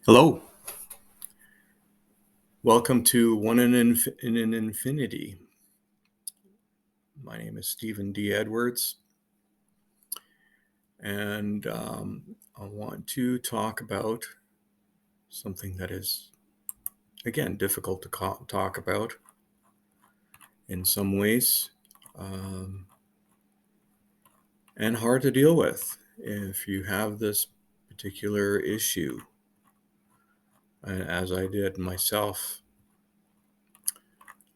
Hello. Welcome to One in an Infinity. My name is Stephen D. Edwards, and I want to talk about something that is, again, difficult to talk about in some ways, and hard to deal with if you have this particular issue, as I did myself.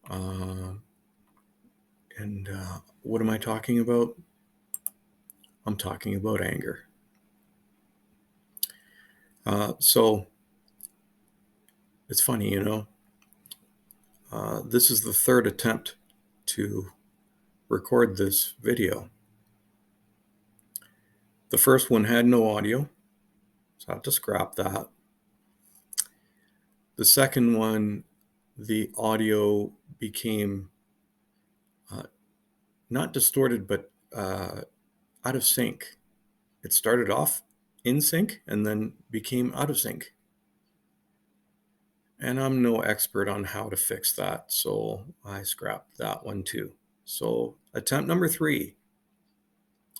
What am I talking about? I'm talking about anger. So it's funny, this is the third attempt to record this video. The first one had no audio, so I have to scrap that. The second one, the audio became not distorted, but out of sync. It started off in sync and then became out of sync. And I'm no expert on how to fix that, so I scrapped that one too. So attempt number 3.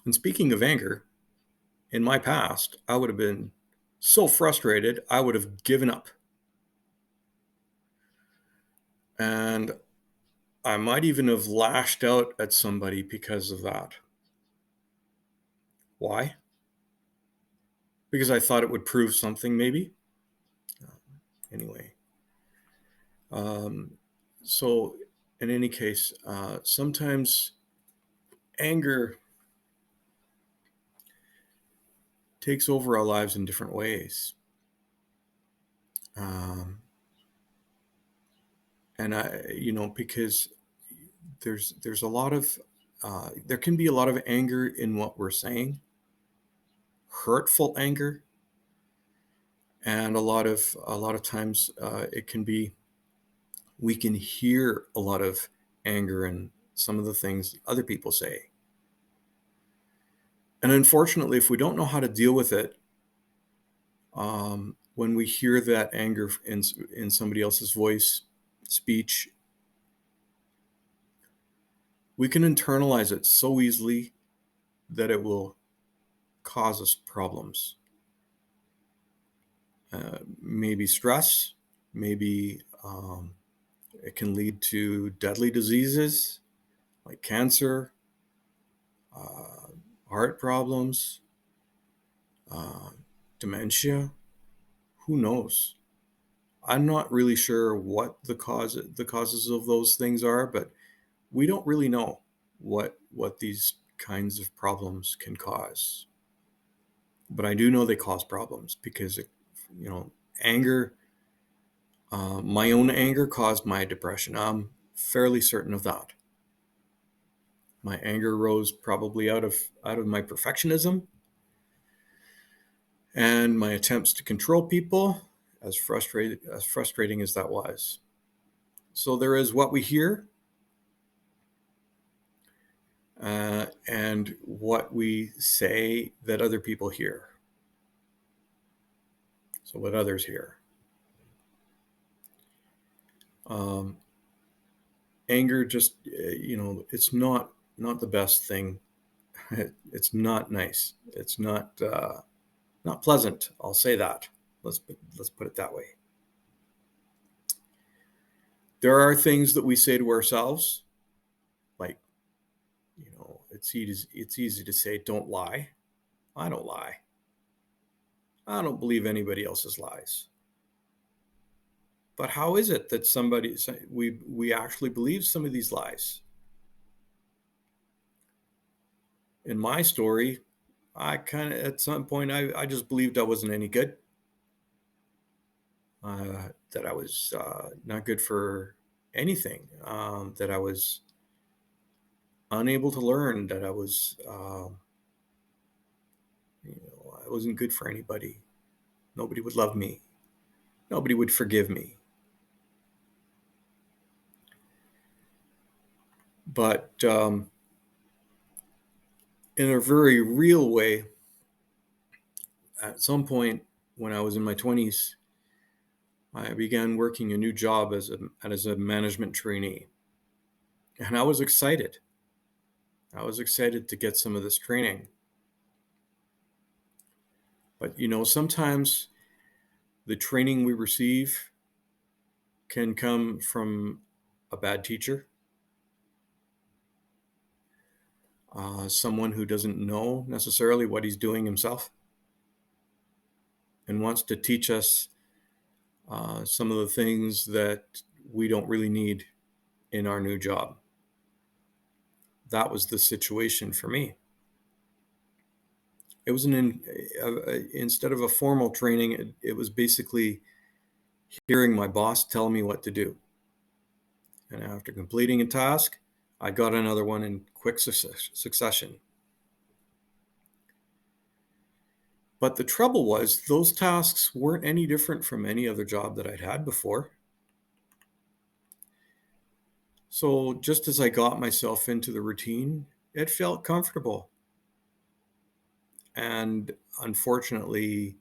And speaking of anger, in my past, I would have been so frustrated, I would have given up. And I might even have lashed out at somebody because of that. Why? Because I thought it would prove something, maybe. Anyway. So in any case, sometimes anger takes over our lives in different ways. Because there's a lot of, there can be a lot of anger in what we're saying, hurtful anger, and a lot of times it can be, we can hear a lot of anger in some of the things other people say. And unfortunately, if we don't know how to deal with it, when we hear that anger in somebody else's voice, speech, we can internalize it so easily that it will cause us problems. Maybe stress, maybe it can lead to deadly diseases like cancer, heart problems, dementia. Who knows? I'm not really sure what the causes of those things are, but we don't really know what these kinds of problems can cause. But I do know they cause problems because anger, my own anger caused my depression. I'm fairly certain of that. My anger rose probably out of my perfectionism and my attempts to control people, as frustrating as that was. So there is what we hear and what we say that other people hear. So what others hear. Anger just, it's not the best thing. It's not nice. It's not pleasant. I'll say that. Let's put it that way. There are things that we say to ourselves, like, it's easy to say, don't lie. I don't lie. I don't believe anybody else's lies. But how is it that we actually believe some of these lies? In my story, I kind of, at some point, I just believed I wasn't any good. That I was not good for anything. That I was unable to learn. That I was, I wasn't good for anybody. Nobody would love me. Nobody would forgive me. But in a very real way, at some point when I was in my 20s, I began working a new job as a management trainee. And I was excited. I was excited to get some of this training. But, sometimes the training we receive can come from a bad teacher, someone who doesn't know necessarily what he's doing himself and wants to teach us some of the things that we don't really need in our new job. That was the situation for me. It was instead of a formal training, it was basically hearing my boss tell me what to do. And after completing a task, I got another one in quick succession. But the trouble was, those tasks weren't any different from any other job that I'd had before. So just as I got myself into the routine, it felt comfortable. And unfortunately,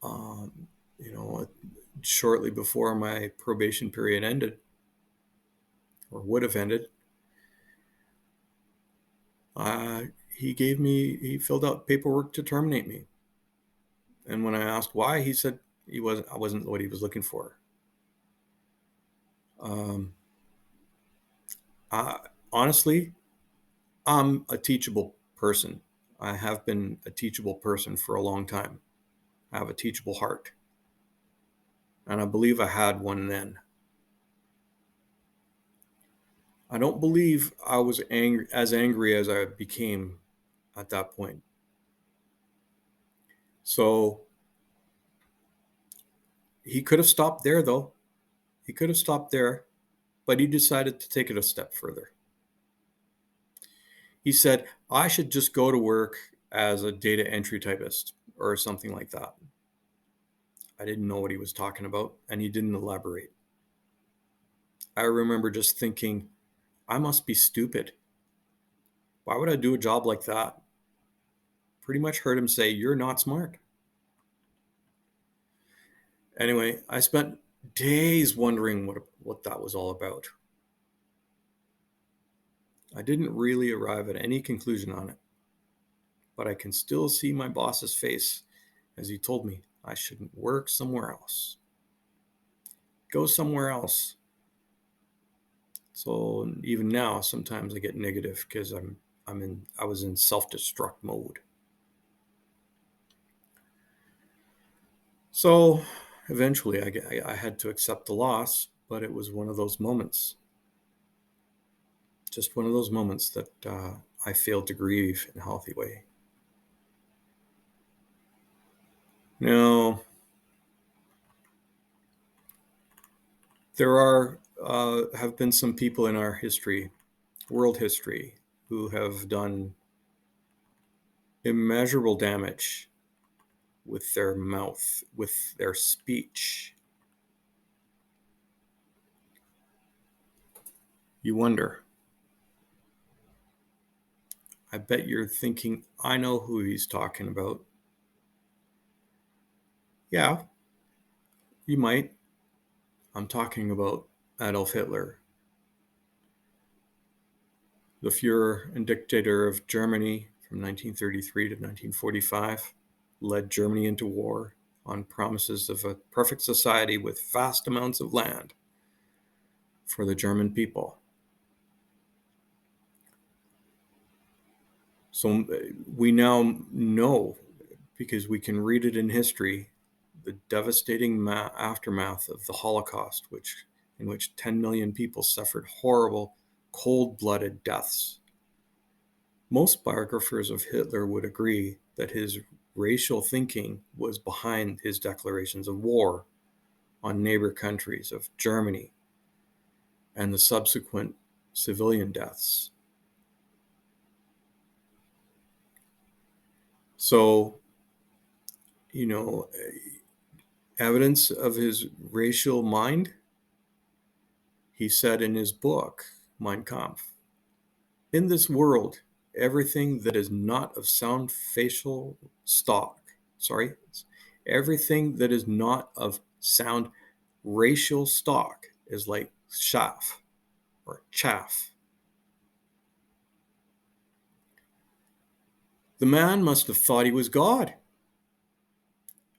um, you know, shortly before my probation period ended, or would have ended, he filled out paperwork to terminate me. And when I asked why, he said I wasn't what he was looking for. Um, I, honestly, I'm a teachable person. I have been a teachable person for a long time. I have a teachable heart. And I believe I had one then. I don't believe I was as angry as I became at that point. So he could have stopped there, though. He could have stopped there, but he decided to take it a step further. He said, I should just go to work as a data entry typist or something like that. I didn't know what he was talking about, and he didn't elaborate. I remember just thinking, I must be stupid. Why would I do a job like that? Pretty much heard him say, you're not smart. Anyway, I spent days wondering what that was all about. I didn't really arrive at any conclusion on it, but I can still see my boss's face as he told me I shouldn't work somewhere else. Go somewhere else. So even now, sometimes I get negative because I was in self-destruct mode. So eventually I had to accept the loss, but it was one of those moments. Just one of those moments that I failed to grieve in a healthy way. Now, there have been some people in our history, world history, who have done immeasurable damage with their mouth, with their speech. You wonder. I bet you're thinking, I know who he's talking about. Yeah, you might. I'm talking about Adolf Hitler, the Fuhrer and dictator of Germany from 1933 to 1945, led Germany into war on promises of a perfect society with vast amounts of land for the German people. So we now know, because we can read it in history, the devastating aftermath of the Holocaust, in which 10 million people suffered horrible, cold-blooded deaths. Most biographers of Hitler would agree that his racial thinking was behind his declarations of war on neighbor countries of Germany and the subsequent civilian deaths. So, evidence of his racial mind, he said in his book, Mein Kampf, in this world, everything that is not of everything that is not of sound racial stock is like chaff or chaff. The man must have thought he was God,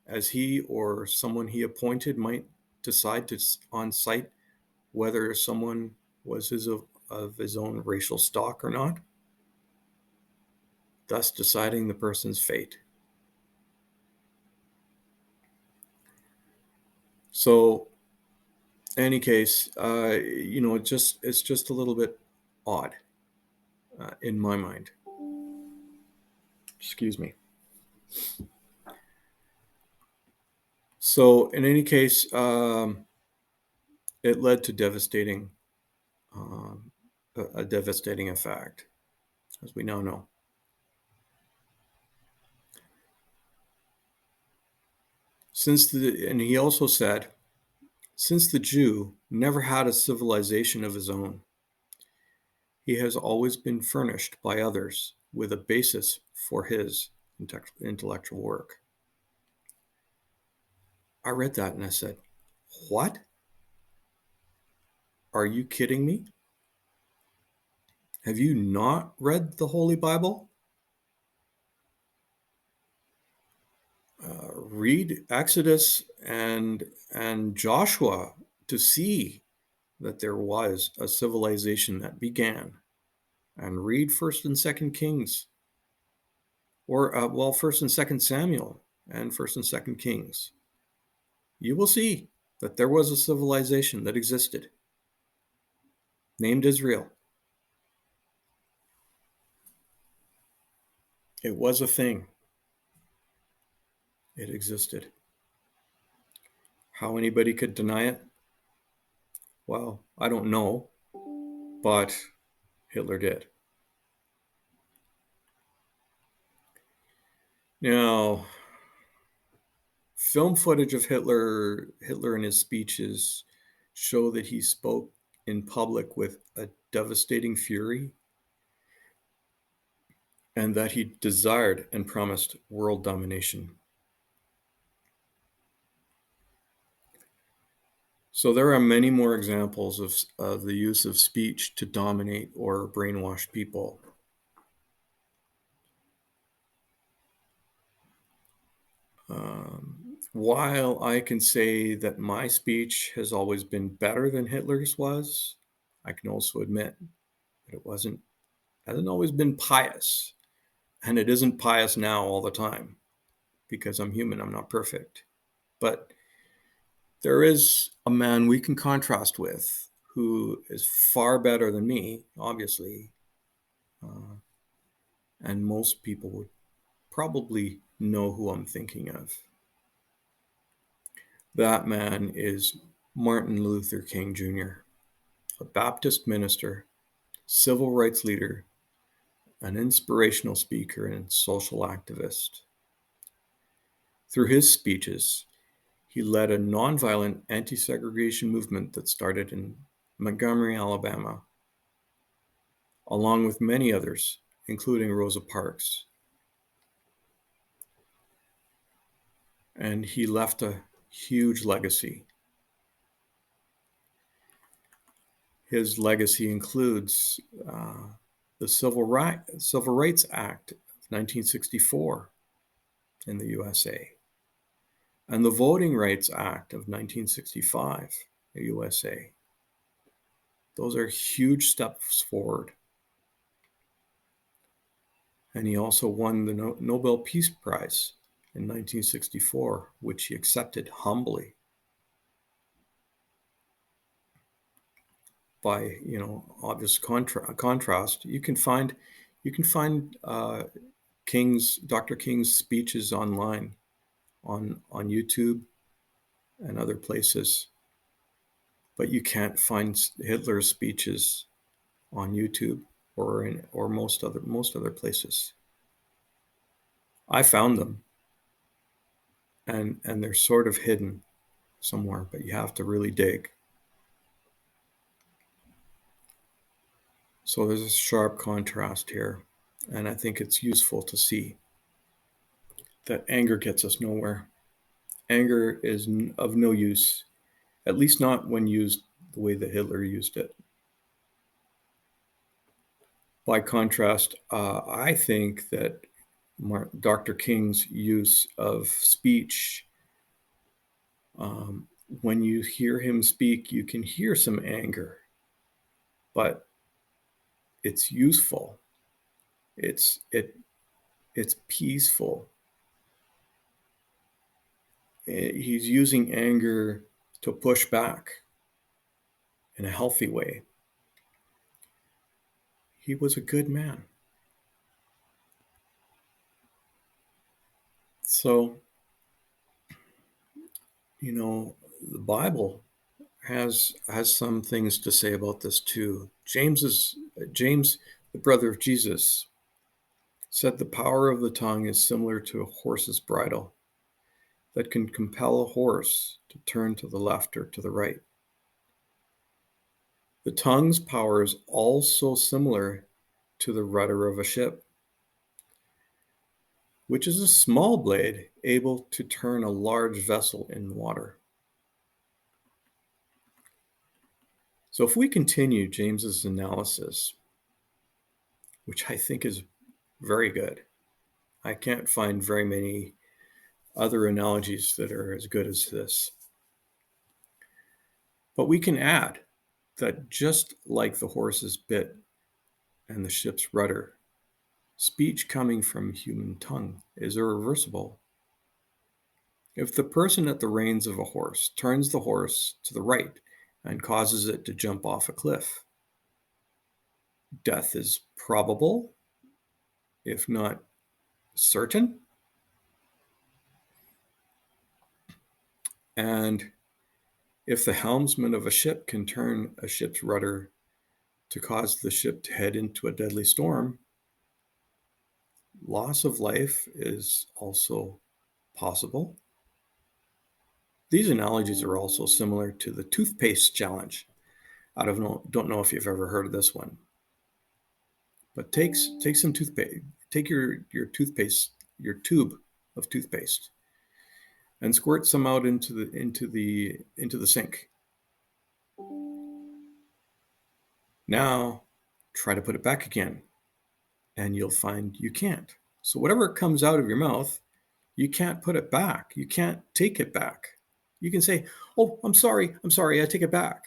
as he or someone he appointed might decide to on sight whether someone was of his own racial stock or not, thus deciding the person's fate. So, in any case, it's just a little bit odd in my mind. Excuse me. So, in any case, it led to um, a devastating effect, as we now know. And he also said, since the Jew never had a civilization of his own, he has always been furnished by others with a basis for his intellectual work. I read that and I said, what? Are you kidding me? Have you not read the Holy Bible? Read Exodus and Joshua to see that there was a civilization that began, and read First and Second Kings, or First and Second Samuel and First and Second Kings. You will see that there was a civilization that existed, named Israel. It was a thing. It existed. How anybody could deny it? Well, I don't know, but Hitler did. Now, film footage of Hitler and his speeches show that he spoke in public with a devastating fury and that he desired and promised world domination. So there are many more examples of the use of speech to dominate or brainwash people. While I can say that my speech has always been better than Hitler's was, I can also admit that hasn't always been pious. And it isn't pious now all the time, because I'm human, I'm not perfect. But there is a man we can contrast with who is far better than me, obviously. And most people would probably know who I'm thinking of. That man is Martin Luther King Jr., a Baptist minister, civil rights leader, an inspirational speaker, and social activist. Through his speeches, he led a nonviolent anti-segregation movement that started in Montgomery, Alabama, along with many others, including Rosa Parks. And he left a huge legacy. His legacy includes the Civil Rights Act of 1964 in the USA and the Voting Rights Act of 1965 in the USA. Those are huge steps forward. And he also won the Nobel Peace Prize in 1964, which he accepted humbly. By obvious contrast, you can find Dr. King's speeches online on YouTube and other places, but you can't find Hitler's speeches on YouTube or most other places. I found them, and they're sort of hidden somewhere, but you have to really dig. So there's a sharp contrast here, and I think it's useful to see that anger gets us nowhere. Anger is of no use, at least not when used the way that Hitler used it. By contrast, I think that Dr. King's use of speech, when you hear him speak, you can hear some anger, but it's useful. It's peaceful. He's using anger to push back in a healthy way. He was a good man. So, the Bible has some things to say about this too. James, the brother of Jesus, said the power of the tongue is similar to a horse's bridle that can compel a horse to turn to the left or to the right. The tongue's power is also similar to the rudder of a ship, which is a small blade able to turn a large vessel in water. So if we continue James's analysis, which I think is very good, I can't find very many other analogies that are as good as this. But we can add that just like the horse's bit and the ship's rudder, speech coming from human tongue is irreversible. If the person at the reins of a horse turns the horse to the right and causes it to jump off a cliff, death is probable, if not certain. And if the helmsman of a ship can turn a ship's rudder to cause the ship to head into a deadly storm, loss of life is also possible. These analogies are also similar to the toothpaste challenge. I don't know if you've ever heard of this one, but take some toothpaste, take your toothpaste, your tube of toothpaste, and squirt some out into the sink. Now, try to put it back again, and you'll find you can't. So whatever comes out of your mouth, you can't put it back. You can't take it back. You can say, "Oh, I'm sorry, I take it back."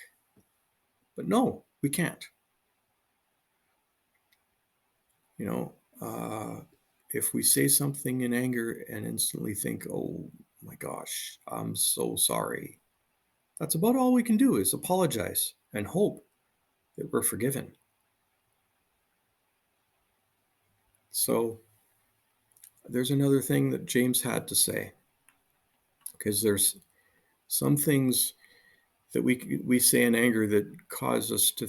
But no, we can't. You know, if we say something in anger and instantly think, "Oh my gosh, I'm so sorry," that's about all we can do is apologize and hope that we're forgiven. So there's another thing that James had to say, because there's some things that we say in anger that cause us to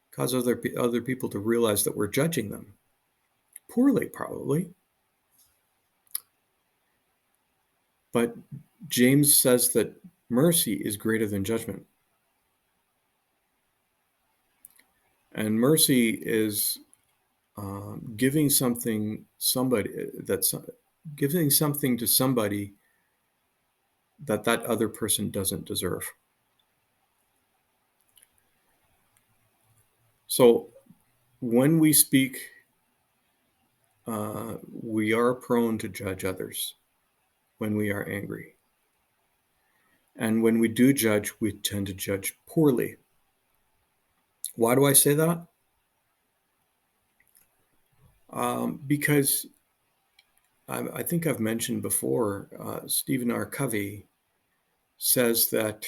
cause other people to realize that we're judging them poorly, probably. But James says that mercy is greater than judgment, and mercy is giving something giving something to somebody that other person doesn't deserve. So when we speak, we are prone to judge others when we are angry. And when we do judge, we tend to judge poorly. Why do I say that? Because I think I've mentioned before, Stephen R. Covey says that,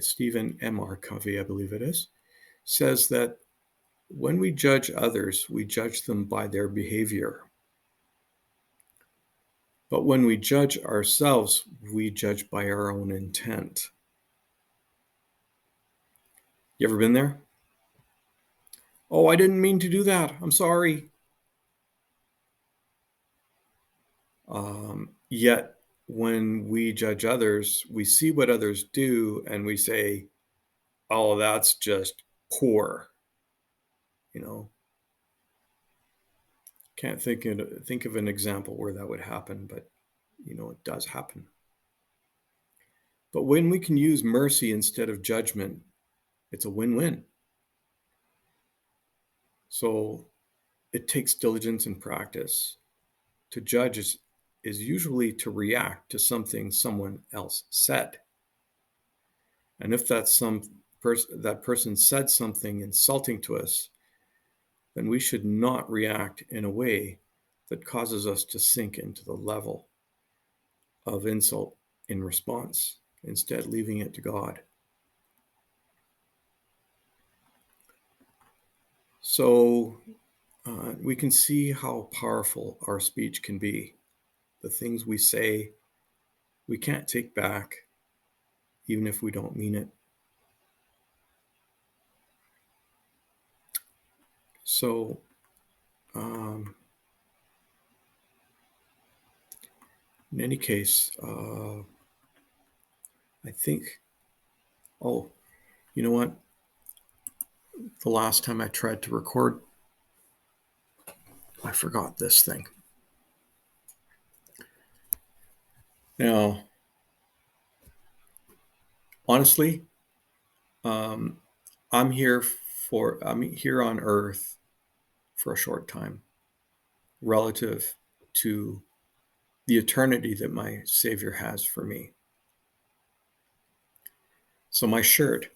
Stephen M.R. Covey, I believe it is, says that when we judge others, we judge them by their behavior. But when we judge ourselves, we judge by our own intent. You ever been there? Oh, I didn't mean to do that. I'm sorry. Yet, when we judge others, we see what others do and we say, oh, that's just poor. Can't think of an example where that would happen, but it does happen. But when we can use mercy instead of judgment, it's a win-win. So it takes diligence and practice. To judge is usually to react to something someone else said. And if that person said something insulting to us, then we should not react in a way that causes us to sink into the level of insult in response, instead leaving it to God. So we can see how powerful our speech can be. The things we say, we can't take back, even if we don't mean it. So, in any case, I think, you know what? The last time I tried to record, I forgot this thing. Now, honestly, I'm here on earth for a short time relative to the eternity that my Savior has for me. So my shirt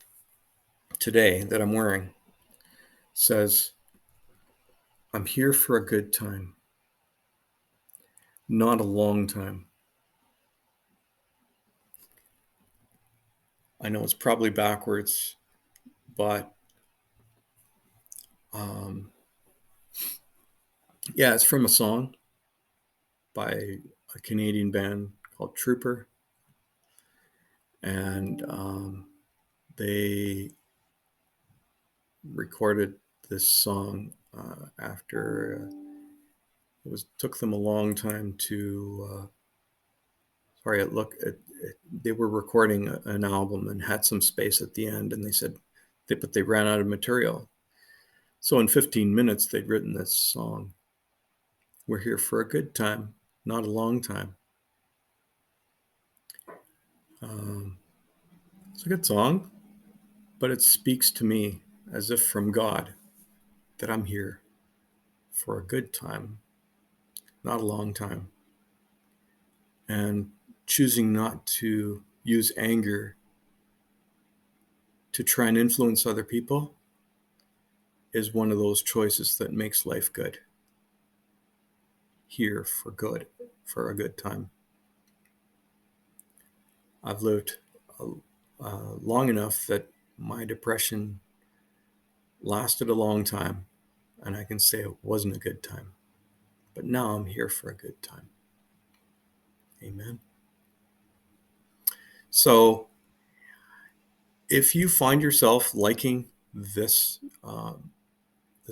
today that I'm wearing says, I'm here for a good time, not a long time. I know it's probably backwards, but yeah, it's from a song by a Canadian band called Trooper. And they recorded this song after took them a long time to they were recording an album and had some space at the end, and they said but they ran out of material. So in 15 minutes they'd written this song. We're here for a good time, not a long time. It's a good song, but it speaks to me as if from God that I'm here for a good time, not a long time. And choosing not to use anger to try and influence other people is one of those choices that makes life good. Here for a good time. I've lived long enough that my depression lasted a long time, and I can say it wasn't a good time. But now I'm here for a good time. Amen. So if you find yourself liking this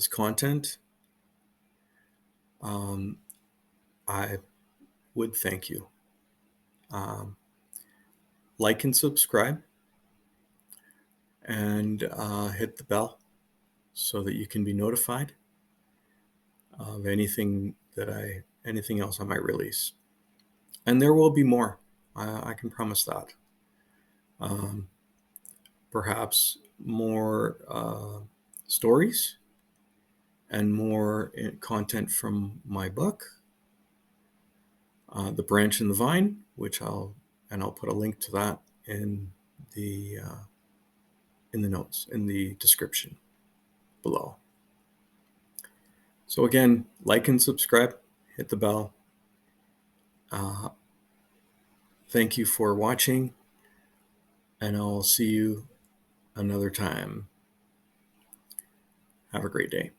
content, I would thank you. Like and subscribe, and hit the bell so that you can be notified of anything else I might release. And there will be more. I can promise that. Perhaps more stories and more content from my book, The Branch and the Vine, which I'll put a link to that in the notes, in the description below. So again, like and subscribe, hit the bell. Thank you for watching, and I'll see you another time. Have a great day.